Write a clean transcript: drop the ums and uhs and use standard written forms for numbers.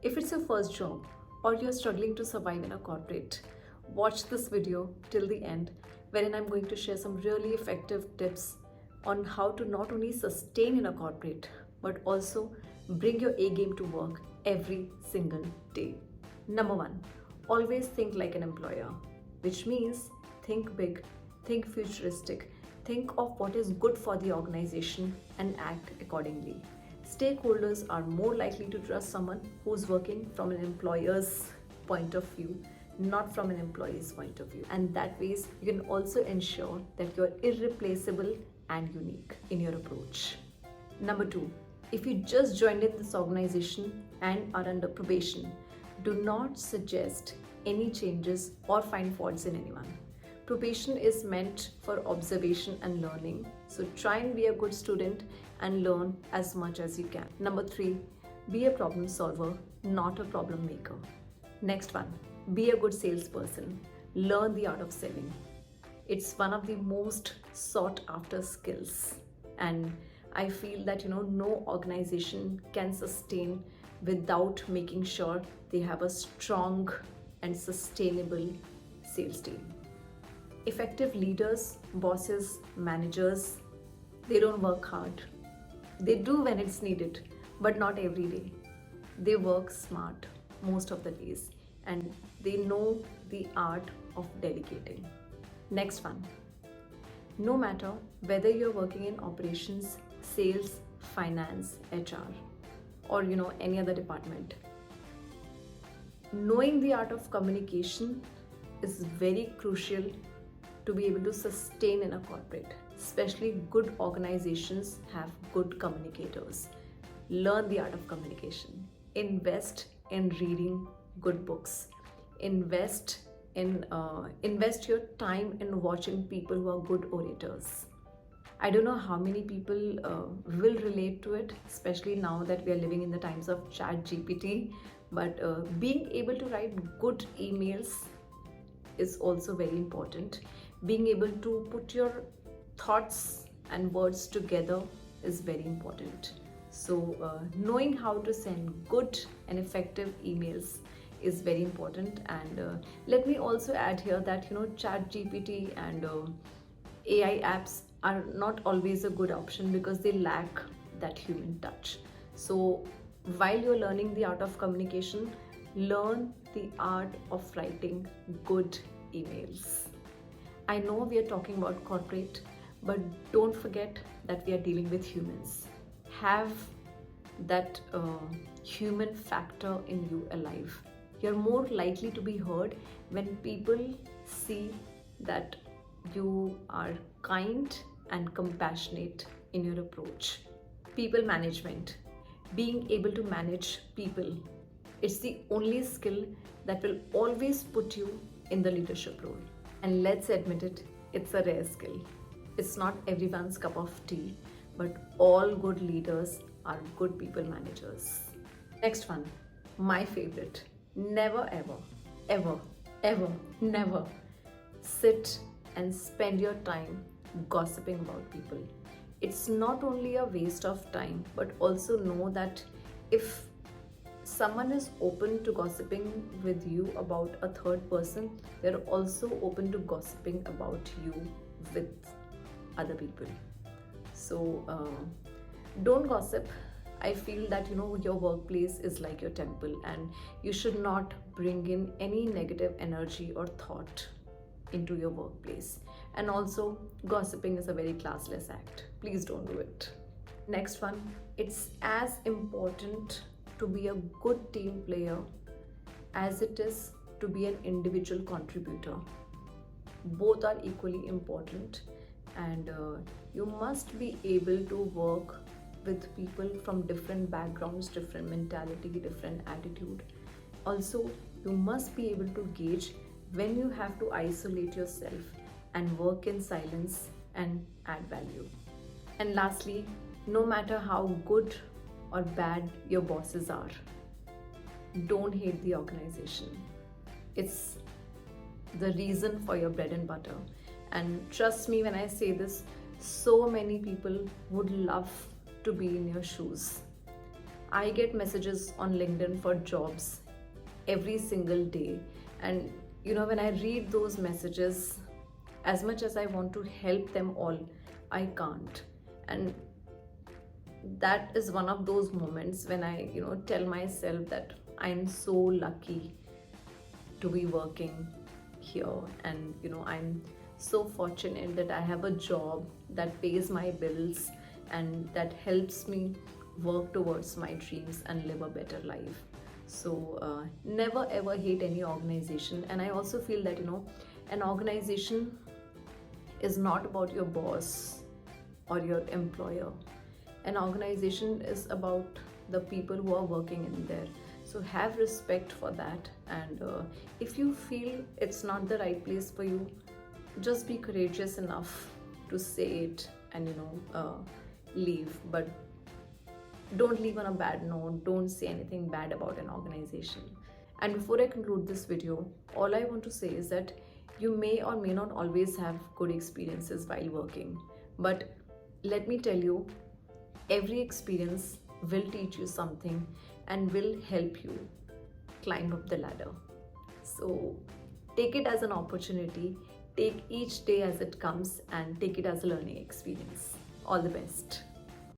If it's your first job or you're struggling to survive in a corporate, watch this video till the end, wherein I'm going to share some really effective tips on how to not only sustain in a corporate but also bring your A game to work every single day. Number one, always think like an employer, which means think big, think futuristic, think of what is good for the organization and act accordingly. Stakeholders are more likely to trust someone who's working from an employer's point of view, not from an employee's point of view. And that ways you can also ensure that you're irreplaceable and unique in your approach. Number two, if you just joined in this organization and are under probation, do not suggest any changes or find faults in anyone. Probation is meant for observation and learning, so try and be a good student and learn as much as you can. Number three, be a problem solver, not a problem maker. Next one, be a good salesperson. Learn the art of selling. It's one of the most sought after skills, and I feel that no organization can sustain without making sure they have a strong and sustainable sales team. Effective leaders, bosses, managers, they don't work hard. They do when it's needed, but not every day. They work smart most of the days, and they know the art of delegating. Next one, no matter whether you're working in operations, sales, finance, HR, or any other department, knowing the art of communication is very crucial to be able to sustain in a corporate. Especially good organizations have good communicators. Learn the art of communication. Invest in reading good books. Invest your time in watching people who are good orators. I don't know how many people will relate to it, especially now that we are living in the times of chat GPT, but being able to write good emails is also very important. Being able to put your thoughts and words together is very important. So knowing how to send good and effective emails is very important. And let me also add here that chat GPT and AI apps are not always a good option because they lack that human touch. So while you're learning the art of communication, learn the art of writing good emails. I know we are talking about corporate, but don't forget that we are dealing with humans. Have that human factor in you alive. You're more likely to be heard when people see that you are kind and compassionate in your approach. People management, being able to manage people, it's the only skill that will always put you in the leadership role. And let's admit it, it's a rare skill. It's not everyone's cup of tea, but all good leaders are good people managers. Next one, my favorite. Never ever, never sit and spend your time gossiping about people. It's not only a waste of time, but also know that if someone is open to gossiping with you about a third person, they're also open to gossiping about you with other people. So don't gossip. I feel that your workplace is like your temple, and you should not bring in any negative energy or thought into your workplace. And also, gossiping is a very classless act. Please don't do it. Next one, it's as important to be a good team player as it is to be an individual contributor. Both are equally important, and you must be able to work with people from different backgrounds, different mentality, different attitude. Also, you must be able to gauge when you have to isolate yourself and work in silence and add value. And lastly, no matter how good or bad your bosses are, don't hate the organization. It's the reason for your bread and butter. And trust me when I say this, so many people would love to be in your shoes. I get messages on LinkedIn for jobs every single day, and when I read those messages, as much as I want to help them all, I can't. And that is one of those moments when I tell myself that I'm so lucky to be working here, and I'm so fortunate that I have a job that pays my bills and that helps me work towards my dreams and live a better life. So never ever hate any organization. And I also feel that an organization is not about your boss or your employer. An organization is about the people who are working in there. So have respect for that. And if you feel it's not the right place for you, just be courageous enough to say it and leave. But don't leave on a bad note. Don't say anything bad about an organization. And before I conclude this video, all I want to say is that you may or may not always have good experiences while working, but let me tell you, every experience will teach you something and will help you climb up the ladder. So take it as an opportunity, take each day as it comes, and take it as a learning experience. All the best.